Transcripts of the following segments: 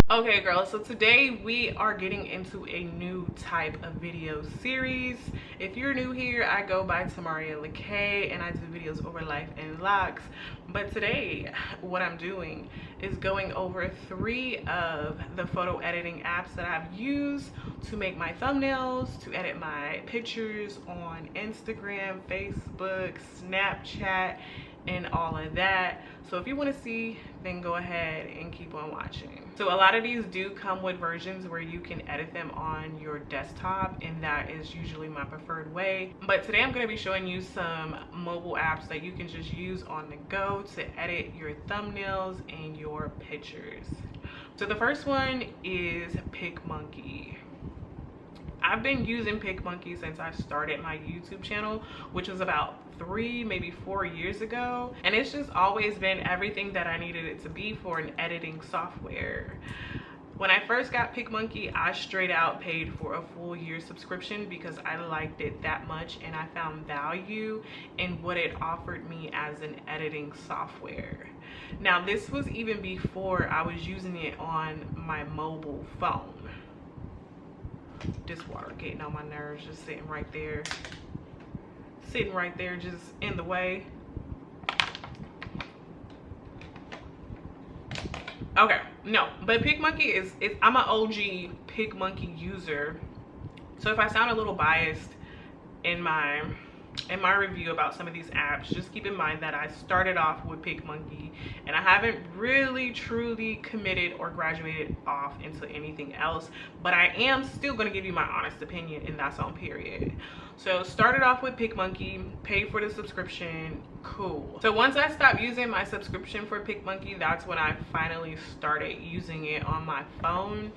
Okay girls, so today we are getting into a new type of video series. If you're new here, I go by Tamaria Loc'd and I do videos over life and locks. But today what I'm doing is going over 3 of the photo editing apps that I've used to make my thumbnails, to edit my pictures on Instagram, Facebook, Snapchat, and all of that. So if you want to see, then go ahead and keep on watching. So a lot of these do come with versions where you can edit them on your desktop, and that is usually my preferred way. But today I'm going to be showing you some mobile apps that you can just use on the go to edit your thumbnails and your pictures. So the first one is Picmonkey. I've been using Picmonkey since I started my YouTube channel, which was about 3, maybe 4 years ago. And it's just always been everything that I needed it to be for an editing software. When I first got Picmonkey, I straight out paid for a full year subscription because I liked it that much and I found value in what it offered me as an editing software. Now, this was even before I was using it on my mobile phone. This water getting on my nerves, just sitting right there just in the way. Okay, no, but Picmonkey is I'm an OG Picmonkey user, so if I sound a little biased in my review about some of these apps, just keep in mind that I started off with Picmonkey and I haven't really truly committed or graduated off into anything else, but I am still going to give you my honest opinion, and that's on period. So started off with Picmonkey, paid for the subscription, cool. So once I stopped using my subscription for Picmonkey, that's when I finally started using it on my phone.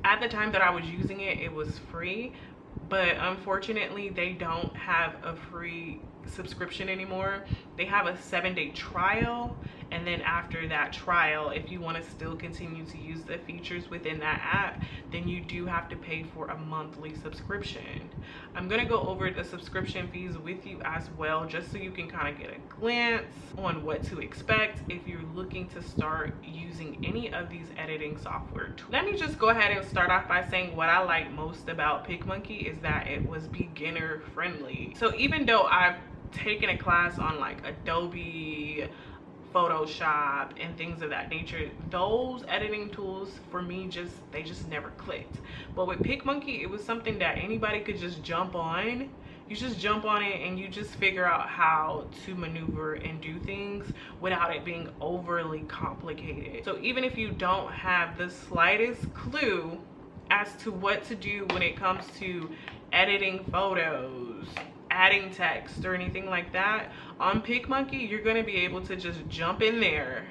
At the time that I was using it, it was free, but unfortunately they don't have a free subscription anymore. They have a 7-day trial, and then after that trial, if you want to still continue to use the features within that app, then you do have to pay for a monthly subscription. I'm going to go over the subscription fees with you as well, just so you can kind of get a glance on what to expect if you're looking to start using any of these editing software tools. Let me just go ahead and start off by saying what I like most about Picmonkey is that it was beginner friendly. So even though I've taken a class on like Adobe, Photoshop, and things of that nature, those editing tools for me they just never clicked. But with Picmonkey, it was something that anybody could just jump on. You just jump on it and you just figure out how to maneuver and do things without it being overly complicated. So even if you don't have the slightest clue as to what to do when it comes to editing photos, adding text, or anything like that, on Picmonkey you're going to be able to just jump in there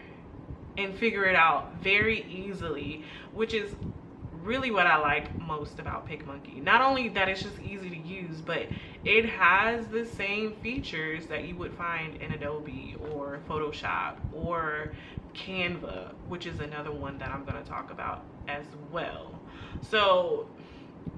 and figure it out very easily, which is really what I like most about Picmonkey. Not only that it's just easy to use, but it has the same features that you would find in Adobe or Photoshop or Canva, which is another one that I'm going to talk about as well. So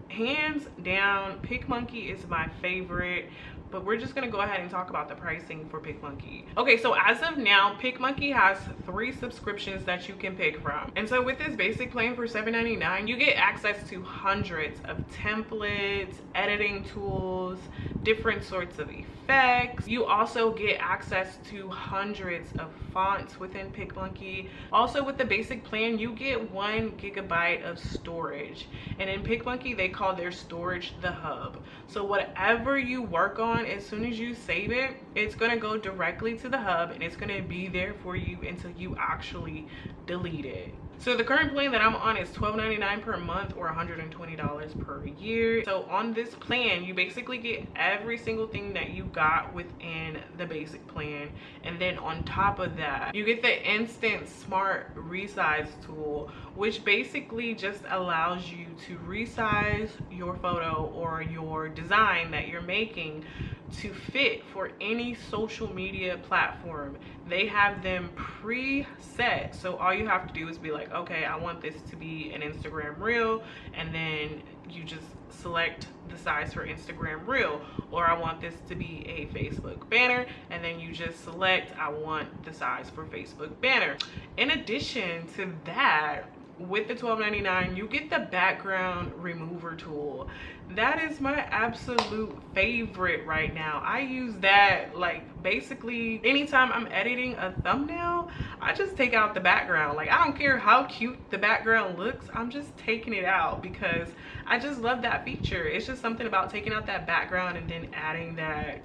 hands down, Picmonkey is my favorite, but we're just gonna go ahead and talk about the pricing for Picmonkey. Okay, so as of now, Picmonkey has 3 subscriptions that you can pick from. And so with this basic plan for $7.99, you get access to hundreds of templates, editing tools, different sorts of effects. You also get access to hundreds of fonts within Picmonkey. Also with the basic plan, you get 1 GB of storage. And in Picmonkey, they call their storage the hub. So whatever you work on, as soon as you save it, it's going to go directly to the hub and it's going to be there for you until you actually delete it. So the current plan that I'm on is $12.99 per month or $120 per year. So on this plan, you basically get every single thing that you got within the basic plan. And then on top of that, you get the instant smart resize tool, which basically just allows you to resize your photo or your design that you're making to fit for any social media platform. They have them preset, so all you have to do is be like, okay, I want this to be an Instagram reel, and then you just select the size for Instagram reel, or I want this to be a Facebook banner, and then you just select I want the size for Facebook banner. In addition to that, with the $12.99, you get the background remover tool. That is my absolute favorite right now. I use that like basically anytime I'm editing a thumbnail. I just take out the background. Like, I don't care how cute the background looks, I'm just taking it out because I just love that feature. It's just something about taking out that background and then adding that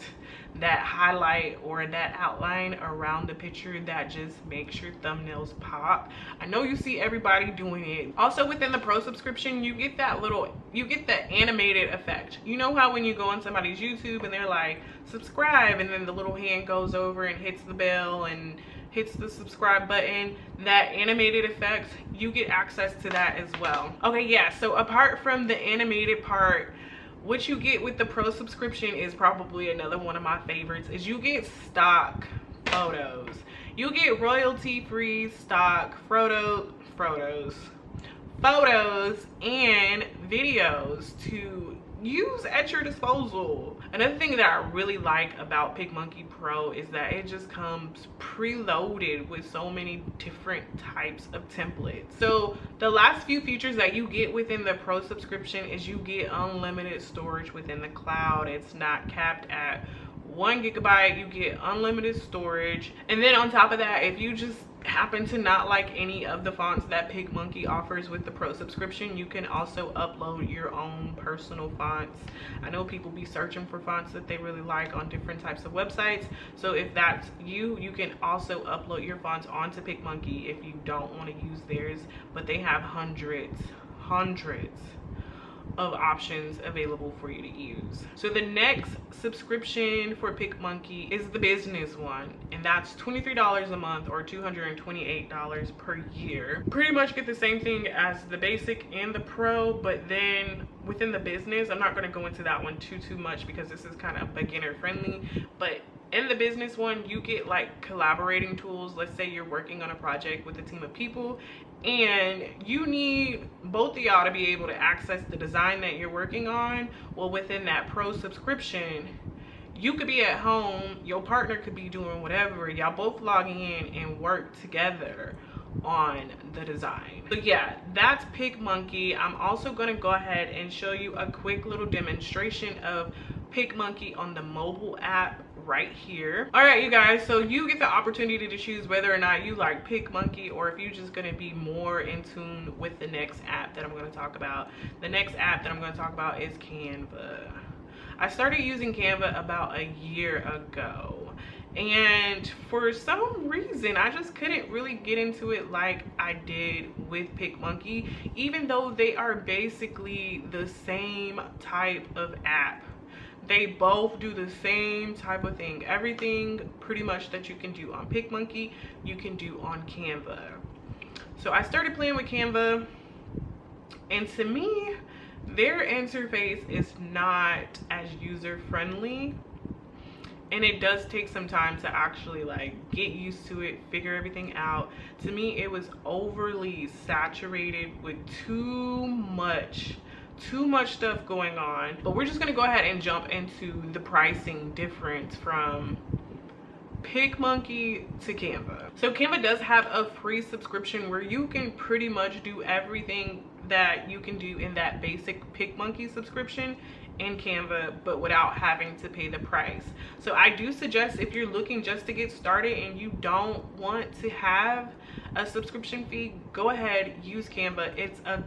highlight or that outline around the picture that just makes your thumbnails pop. I know you see everybody doing it. Also, within the Pro subscription, you get the animated effect. You know how when you go on somebody's YouTube and they're like, subscribe, and then the little hand goes over and hits the bell and hits the subscribe button, that animated effect, you get access to that as well. Okay, yeah, so apart from the animated part, what you get with the Pro subscription is probably another one of my favorites, is you get stock photos. You get royalty-free stock photos and videos to use at your disposal. Another thing that I really like about Picmonkey Pro is that it just comes preloaded with so many different types of templates. So the last few features that you get within the Pro subscription is you get unlimited storage within the cloud. It's not capped at 1 gigabyte. You get unlimited storage, and then on top of that, if you just happen to not like any of the fonts that Picmonkey offers with the Pro subscription, you can also upload your own personal fonts. I know people be searching for fonts that they really like on different types of websites, so if that's you, you can also upload your fonts onto Picmonkey if you don't want to use theirs, but they have hundreds of options available for you to use. So the next subscription for Picmonkey is the business one, and that's $23 a month or $228 per year. Pretty much get the same thing as the basic and the Pro, but then within the business, I'm not going to go into that one too much because this is kind of beginner friendly, but in the business one, you get like collaborating tools. Let's say you're working on a project with a team of people and you need both of y'all to be able to access the design that you're working on. Well, within that Pro subscription, you could be at home, your partner could be doing whatever, y'all both logging in and work together on the design. So yeah, that's Picmonkey. I'm also going to go ahead and show you a quick little demonstration of Picmonkey on the mobile app right here. All right, you guys, so you get the opportunity to choose whether or not you like Picmonkey or if you're just going to be more in tune with the next app that I'm going to talk about. The next app that I'm going to talk about is Canva. I started using Canva about a year ago, and for some reason I just couldn't really get into it like I did with Picmonkey, even though they are basically the same type of app. They both do the same type of thing. Everything pretty much that you can do on Picmonkey, you can do on Canva. So I started playing with Canva, and to me, their interface is not as user-friendly, and it does take some time to actually like get used to it, figure everything out. To me, it was overly saturated with too much stuff going on. But we're just gonna go ahead and jump into the pricing difference from Picmonkey to Canva. So Canva does have a free subscription where you can pretty much do everything that you can do in that basic Picmonkey subscription in Canva, but without having to pay the price. So I do suggest, if you're looking just to get started and you don't want to have a subscription fee, go ahead, use Canva. It's a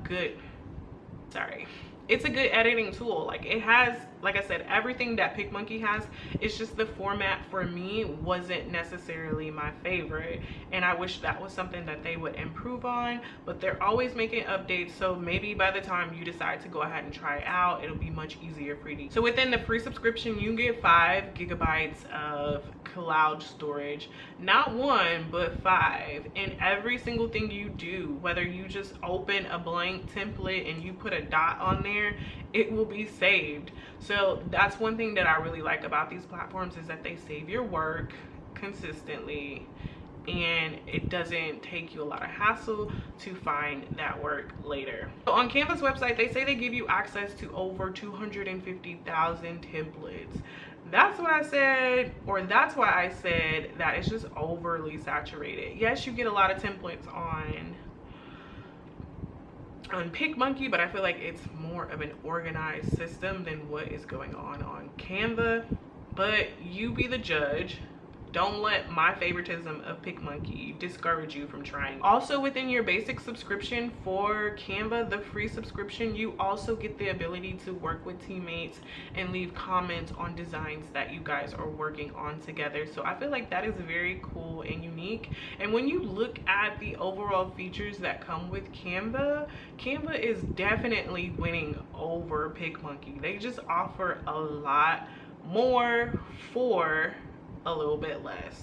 good editing tool. Like, it has, like I said, everything that Picmonkey has. It's just the format for me wasn't necessarily my favorite, and I wish that was something that they would improve on, but they're always making updates, so maybe by the time you decide to go ahead and try it out, it'll be much easier for you. So within the free subscription, you get 5 gigabytes of cloud storage, not 1 but 5, and every single thing you do, whether you just open a blank template and you put a dot on there, it will be saved. So that's one thing that I really like about these platforms, is that they save your work consistently and it doesn't take you a lot of hassle to find that work later. So on Canva's website, they say they give you access to over 250,000 templates. That's what I said, or that's why I said that it's just overly saturated. Yes, you get a lot of templates on on Picmonkey, but I feel like it's more of an organized system than what is going on Canva. But you be the judge. Don't let my favoritism of Picmonkey discourage you from trying. Also, within your basic subscription for Canva, the free subscription, you also get the ability to work with teammates and leave comments on designs that you guys are working on together. So I feel like that is very cool and unique. And when you look at the overall features that come with Canva, Canva is definitely winning over Picmonkey. They just offer a lot more for a little bit less.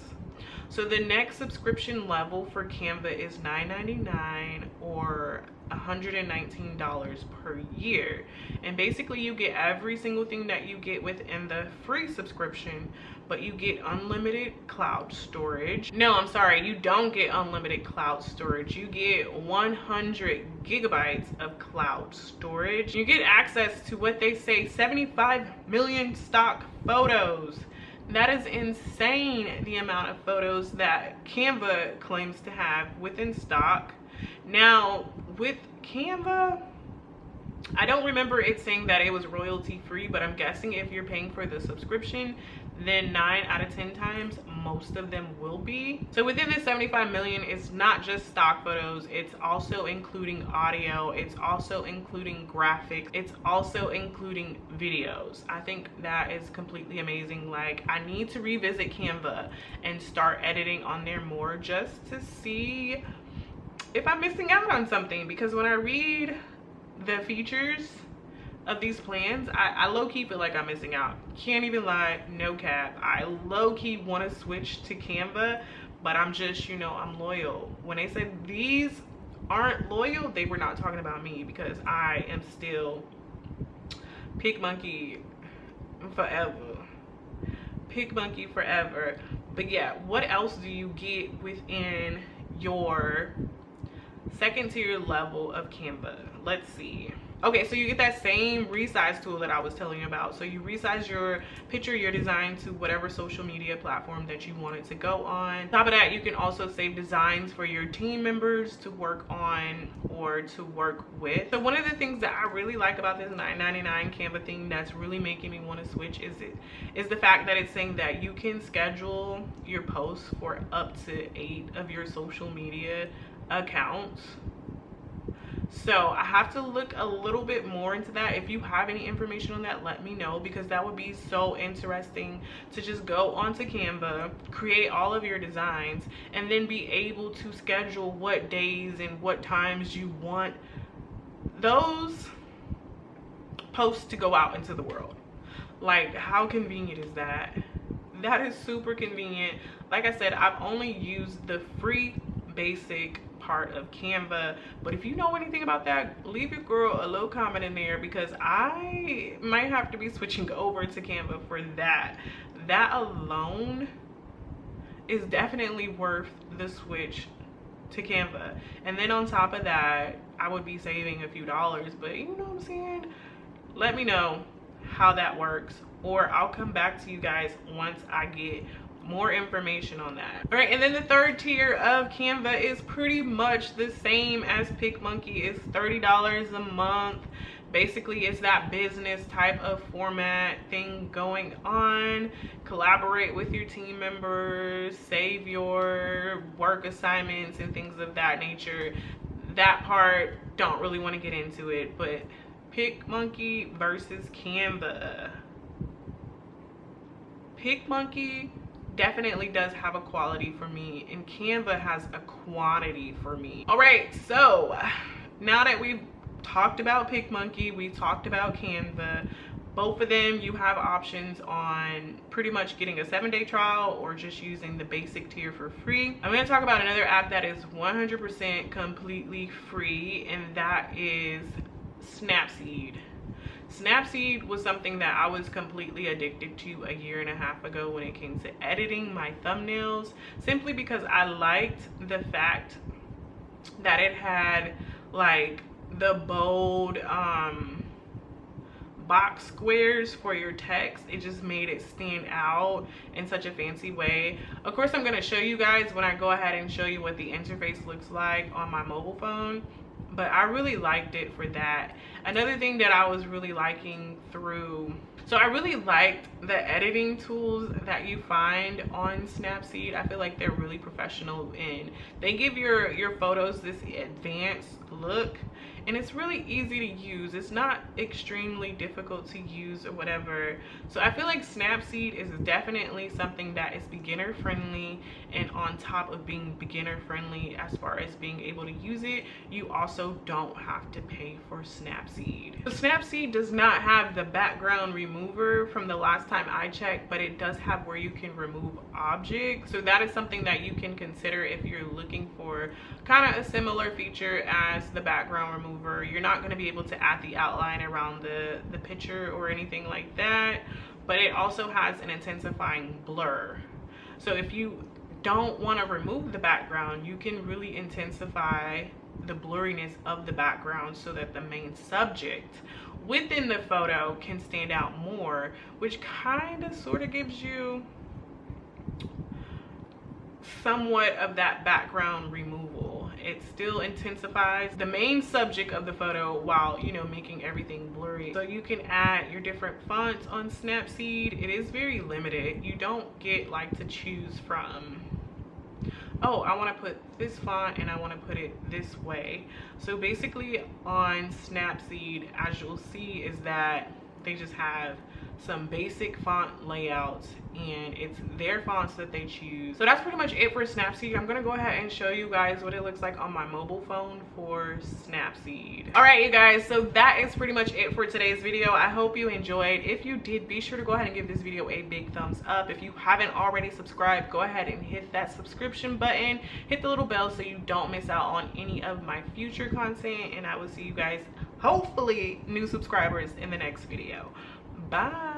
So the next subscription level for Canva is $9.99 or $119 per year, and basically you get every single thing that you get within the free subscription, but you get unlimited cloud storage. No, I'm sorry, you don't get unlimited cloud storage. You get 100 gigabytes of cloud storage. You get access to what they say 75 million stock photos. That is insane, the amount of photos that Canva claims to have within stock. Now, with Canva, I don't remember it saying that it was royalty free, but I'm guessing if you're paying for the subscription, then 9 out of 10 times most of them will be. So within this 75 million, it's not just stock photos, it's also including audio, it's also including graphics, it's also including videos. I think that is completely amazing. Like, I need to revisit Canva and start editing on there more just to see if I'm missing out on something, because when I read the features of these plans, I low-key feel like I'm missing out. Can't even lie, no cap. I low-key want to switch to Canva, but I'm just, you know, I'm loyal. When they said these aren't loyal, they were not talking about me, because I am still Picmonkey forever. Picmonkey forever. But yeah, what else do you get within your second tier level of Canva? Let's see. Okay, so you get that same resize tool that I was telling you about. So you resize your picture, your design to whatever social media platform that you want it to go on. On top of that, you can also save designs for your team members to work on or to work with. So one of the things that I really like about this $9.99 Canva thing that's really making me want to switch is the fact that it's saying that you can schedule your posts for up to 8 of your social media accounts. So I have to look a little bit more into that. If you have any information on that, let me know, because that would be so interesting to just go onto Canva, create all of your designs, and then be able to schedule what days and what times you want those posts to go out into the world. Like, how convenient is that? That is super convenient. Like I said, I've only used the free basic part of Canva, but if you know anything about that, leave your girl a little comment in there, because I might have to be switching over to Canva for that. That alone is definitely worth the switch to Canva. And then on top of that, I would be saving a few dollars, but you know what I'm saying? Let me know how that works, or I'll come back to you guys once I get more information on that. All right, and then the third tier of Canva is pretty much the same as Picmonkey. It's $30 a month. Basically, it's that business type of format thing going on. Collaborate with your team members, save your work assignments and things of that nature. That part, don't really want to get into it, but Picmonkey versus Canva. Picmonkey definitely does have a quality for me, and Canva has a quantity for me. All right, so now that we've talked about Picmonkey, we talked about Canva, both of them you have options on pretty much getting a 7-day trial or just using the basic tier for free. I'm going to talk about another app that is 100% completely free, and that is Snapseed. Snapseed was something that I was completely addicted to 1.5 years ago when it came to editing my thumbnails, simply because I liked the fact that it had like the bold box squares for your text. It just made it stand out in such a fancy way. Of course, I'm going to show you guys when I go ahead and show you what the interface looks like on my mobile phone, but I really liked it for that. Another thing that I was really liking so I really liked the editing tools that you find on Snapseed. I feel like they're really professional and they give your photos this advanced look, and it's really easy to use. It's not extremely difficult to use or whatever. So I feel like Snapseed is definitely something that is beginner friendly, and on top of being beginner friendly as far as being able to use it, you also don't have to pay for Snapseed. So Snapseed does not have the background remover from the last time I checked, but it does have where you can remove objects. So that is something that you can consider if you're looking for kind of a similar feature as the background remover. You're not going to be able to add the outline around the picture or anything like that, but it also has an intensifying blur. So if you don't want to remove the background, you can really intensify the blurriness of the background so that the main subject within the photo can stand out more, which kind of sort of gives you somewhat of that background removal. It still intensifies the main subject of the photo while, you know, making everything blurry. So you can add your different fonts on Snapseed. It is very limited. You don't get like to choose from, oh, I want to put this font and I want to put it this way. So basically on Snapseed, as you'll see, is that they just have some basic font layouts and it's their fonts that they choose. So that's pretty much it for Snapseed. I'm gonna go ahead and show you guys what it looks like on my mobile phone for Snapseed. All right, you guys, so that is pretty much it for today's video. I hope you enjoyed. If you did, be sure to go ahead and give this video a big thumbs up. If you haven't already subscribed, go ahead and hit that subscription button, hit the little bell so you don't miss out on any of my future content, and I will see you guys, hopefully new subscribers, in the next video. Bye.